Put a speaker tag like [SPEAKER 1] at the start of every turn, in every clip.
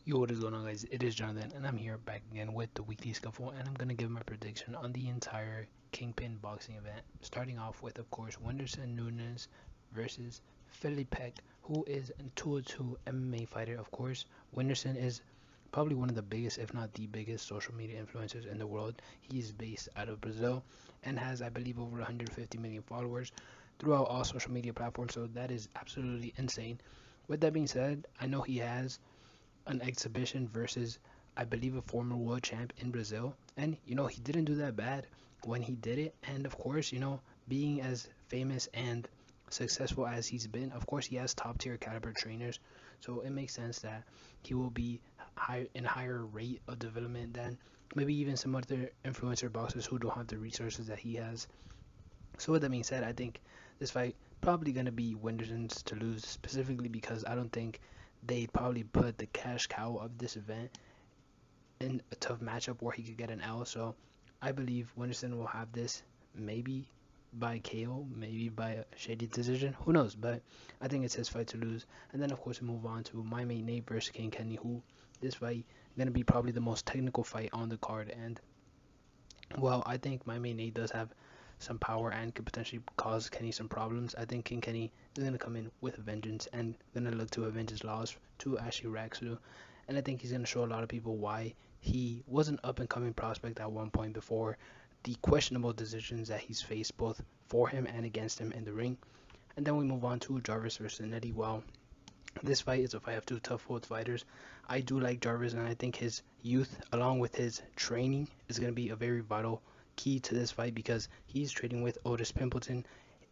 [SPEAKER 1] Yo, what is going on, guys? It is Jonathan, and I'm here back again with the weekly scuffle, and I'm gonna give my prediction on the entire Kingpyn boxing event. Starting off with, of course, Wenderson Nunes versus Felipe, who is a 202 MMA fighter. Of course, Wenderson is probably one of the biggest, if not the biggest, social media influencers in the world. He is based out of Brazil and has, I believe, over 150 million followers throughout all social media platforms. So that is absolutely insane. With that being said, I know he has an exhibition versus, I believe, a former world champ in Brazil. And, he didn't do that bad when he did it. And, of course, being as famous and successful as he's been, of course, he has top tier caliber trainers. So it makes sense that he will be in higher rate of development than maybe even some other influencer boxers who don't have the resources that he has. So with that being said, I think this fight probably gonna be Wenderson's to lose, specifically because I don't think they probably put the cash cow of this event in a tough matchup where he could get an L. So I believe Wenderson will have this, maybe by KO, maybe by a shady decision. Who knows? But I think it's his fight to lose. And then of course we move on to my mate Nate versus Kingpyn, who this fight gonna be probably the most technical fight on the card. And well, I think my main Nate does have some power and could potentially cause Kenny some problems. I think King Kenny is going to come in with a vengeance and going to look to avenge his loss to Ashley Raxu. And I think he's going to show a lot of people why he was an up and coming prospect at one point before the questionable decisions that he's faced both for him and against him in the ring. And then we move on to Jarvis versus Nettie. Well, this fight is a fight of two tough world fighters. I do like Jarvis, and I think his youth, along with his training, is going to be a very vital key to this fight because he's training with Otis Pimpleton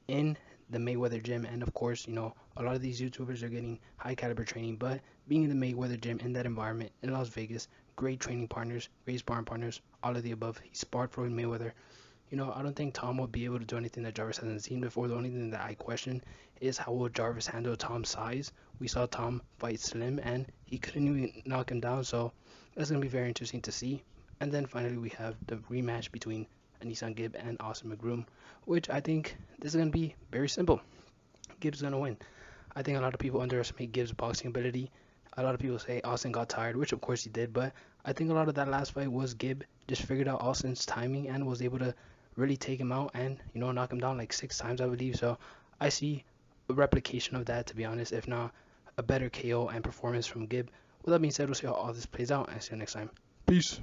[SPEAKER 1] in the Mayweather gym. And of course, a lot of these YouTubers are getting high caliber training, but being in the Mayweather gym in that environment in Las Vegas, great training partners, great sparring partners, all of the above. He sparred Floyd Mayweather. I don't think Tom will be able to do anything that Jarvis hasn't seen before. The only thing that I question is how will Jarvis handle Tom's size. We saw Tom fight Slim and he couldn't even knock him down, so that's going to be very interesting to see. And then finally we have the rematch between Anisan Gibb and Austin McGroom, which I think this is going to be very simple. Gibb's going to win. I think a lot of people underestimate Gibb's boxing ability. A lot of people say Austin got tired, which of course he did, but I think a lot of that last fight was Gibb just figured out Austin's timing and was able to really take him out and knock him down like 6 times, I believe. So I see a replication of that, to be honest, if not a better KO and performance from Gibb. With that being said, we'll see how all this plays out and see you next time. Peace.